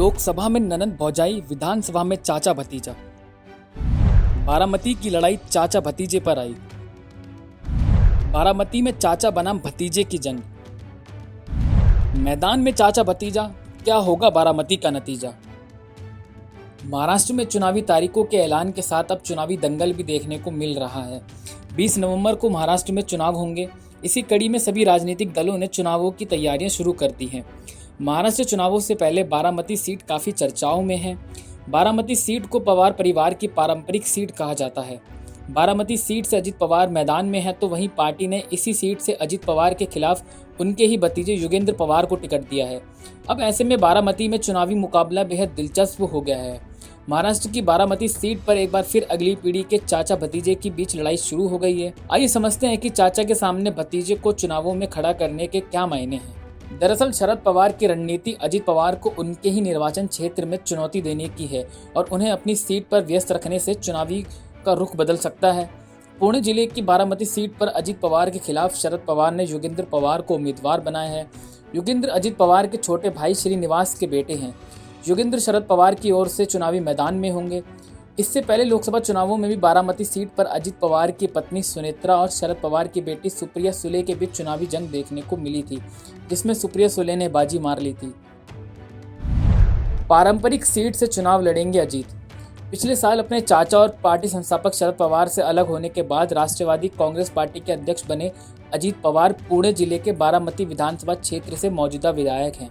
लोकसभा में ननद भौजाई, विधानसभा में चाचा भतीजा। बारामती की लड़ाई चाचा भतीजे पर आई। बारामती में चाचा बनाम भतीजे की जंग। मैदान में चाचा भतीजा, क्या होगा बारामती का नतीजा। महाराष्ट्र में चुनावी तारीखों के ऐलान के साथ अब चुनावी दंगल भी देखने को मिल रहा है। 20 नवंबर को महाराष्ट्र में चुनाव होंगे। इसी कड़ी में सभी राजनीतिक दलों ने चुनावों की तैयारियां शुरू कर दी हैं। महाराष्ट्र चुनावों से पहले बारामती सीट काफ़ी चर्चाओं में है। बारामती सीट को पवार परिवार की पारंपरिक सीट कहा जाता है। बारामती सीट से अजित पवार मैदान में है, तो वहीं पार्टी ने इसी सीट से अजित पवार के खिलाफ उनके ही भतीजे योगेंद्र पवार को टिकट दिया है। अब ऐसे में बारामती में चुनावी मुकाबला बेहद दिलचस्प हो गया है। महाराष्ट्र की बारामती सीट पर एक बार फिर अगली पीढ़ी के चाचा भतीजे के बीच लड़ाई शुरू हो गई है। आइए समझते हैं कि चाचा के सामने भतीजे को चुनावों में खड़ा करने के क्या मायने हैं। दरअसल शरद पवार की रणनीति अजित पवार को उनके ही निर्वाचन क्षेत्र में चुनौती देने की है और उन्हें अपनी सीट पर व्यस्त रखने से चुनावी का रुख बदल सकता है। पुणे जिले की बारामती सीट पर अजित पवार के खिलाफ शरद पवार ने योगेंद्र पवार को उम्मीदवार बनाया है। योगेंद्र अजित पवार के छोटे भाई श्रीनिवास के बेटे हैं। योगेंद्र शरद पवार की ओर से चुनावी मैदान में होंगे। इससे पहले लोकसभा चुनावों में भी बारामती सीट पर अजित पवार की पत्नी सुनेत्रा और शरद पवार की बेटी सुप्रिया सुले के बीच चुनावी जंग देखने को मिली थी, जिसमें सुप्रिया सुले ने बाजी मार ली थी। पारंपरिक सीट से चुनाव लड़ेंगे अजित। पिछले साल अपने चाचा और पार्टी संस्थापक शरद पवार से अलग होने के बाद राष्ट्रवादी कांग्रेस पार्टी के अध्यक्ष बने अजित पवार पुणे जिले के बारामती विधानसभा क्षेत्र से मौजूदा विधायक हैं।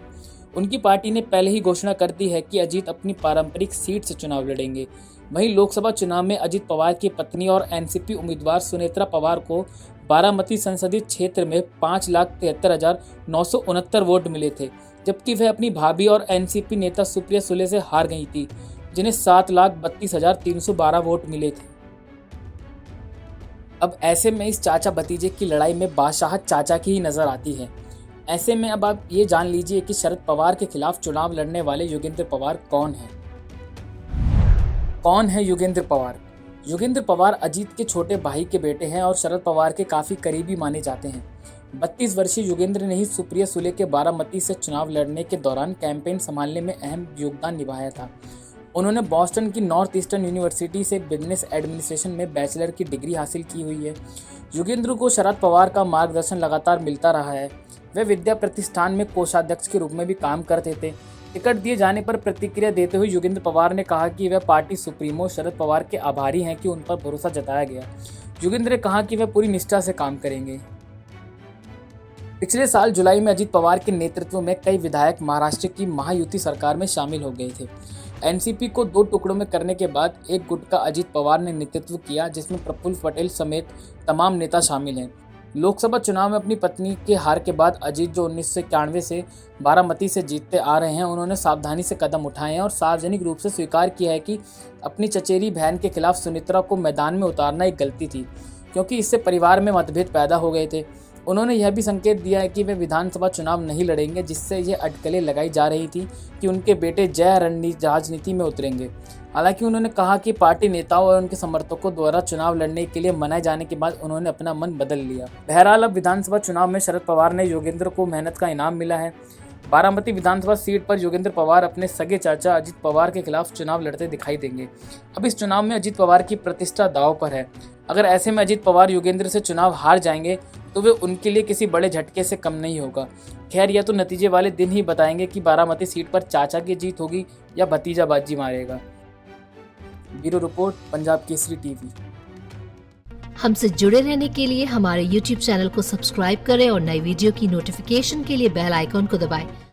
उनकी पार्टी ने पहले ही घोषणा कर दी है कि अजित अपनी पारंपरिक सीट से चुनाव लड़ेंगे। वहीं लोकसभा चुनाव में अजित पवार की पत्नी और एनसीपी उम्मीदवार सुनेत्रा पवार को बारामती संसदीय क्षेत्र में 5,73,969 वोट मिले थे, जबकि वह अपनी भाभी और एनसीपी नेता सुप्रिया सुले से हार गई थी, जिन्हें 7,32,312 वोट मिले थे। अब ऐसे में इस चाचा भतीजे की लड़ाई में बादशाहत चाचा की ही नजर आती है। ऐसे में अब आप ये जान लीजिए कि शरद पवार के खिलाफ चुनाव लड़ने वाले योगेंद्र पवार कौन है। कौन है योगेंद्र पवार? योगेंद्र पवार अजीत के छोटे भाई के बेटे हैं और शरद पवार के काफ़ी करीबी माने जाते हैं। 32 वर्षीय योगेंद्र ने ही सुप्रिया सुले के बारामती से चुनाव लड़ने के दौरान कैंपेन संभालने में अहम योगदान निभाया था। उन्होंने बॉस्टन की नॉर्थ ईस्टर्न यूनिवर्सिटी से बिजनेस एडमिनिस्ट्रेशन में बैचलर की डिग्री हासिल की हुई है। योगेंद्र को शरद पवार का मार्गदर्शन लगातार मिलता रहा है। वे विद्या प्रतिष्ठान में कोषाध्यक्ष के रूप में भी काम करते थे। टिकट दिए जाने पर प्रतिक्रिया देते हुए योगेंद्र पवार ने कहा कि वह पार्टी सुप्रीमो शरद पवार के आभारी हैं कि उन पर भरोसा जताया गया। योगेंद्र ने कहा कि वह पूरी निष्ठा से काम करेंगे। पिछले साल जुलाई में अजित पवार के नेतृत्व में कई विधायक महाराष्ट्र की महायुति सरकार में शामिल हो गए थे। एनसीपी को 2 टुकड़ों में करने के बाद एक गुट का अजित पवार ने नेतृत्व किया, जिसमें प्रफुल्ल पटेल समेत तमाम नेता शामिल हैं। लोकसभा चुनाव में अपनी पत्नी के हार के बाद अजीत, जो 1991 से बारामती से जीतते आ रहे हैं, उन्होंने सावधानी से कदम उठाए हैं और सार्वजनिक रूप से स्वीकार किया है कि अपनी चचेरी बहन के खिलाफ सुनेत्रा को मैदान में उतारना एक गलती थी, क्योंकि इससे परिवार में मतभेद पैदा हो गए थे। उन्होंने यह भी संकेत दिया है कि वे विधानसभा चुनाव नहीं लड़ेंगे, जिससे ये अटकलें लगाई जा रही थी कि उनके बेटे जय राजनीति में उतरेंगे। हालांकि उन्होंने कहा कि पार्टी नेताओं और उनके समर्थकों द्वारा चुनाव लड़ने के लिए मनाए जाने के बाद उन्होंने अपना मन बदल लिया। बहरहाल अब विधानसभा चुनाव में शरद पवार ने योगेंद्र को मेहनत का इनाम मिला है। बारामती विधानसभा सीट पर योगेंद्र पवार अपने सगे चाचा अजित पवार के खिलाफ चुनाव लड़ते दिखाई देंगे। अब इस चुनाव में अजित पवार की प्रतिष्ठा दांव पर है। अगर ऐसे में अजित पवार योगेंद्र से चुनाव हार जाएंगे तो वे उनके लिए किसी बड़े झटके से कम नहीं होगा। खैर, यह तो नतीजे वाले दिन ही बताएंगे कि बारामती सीट पर चाचा की जीत होगी या भतीजा बाजी मारेगा। Bureau report, Punjab Kesari TV. हमसे जुड़े रहने के लिए हमारे YouTube चैनल को सब्सक्राइब करें और नई वीडियो की नोटिफिकेशन के लिए बेल आइकॉन को दबाएं।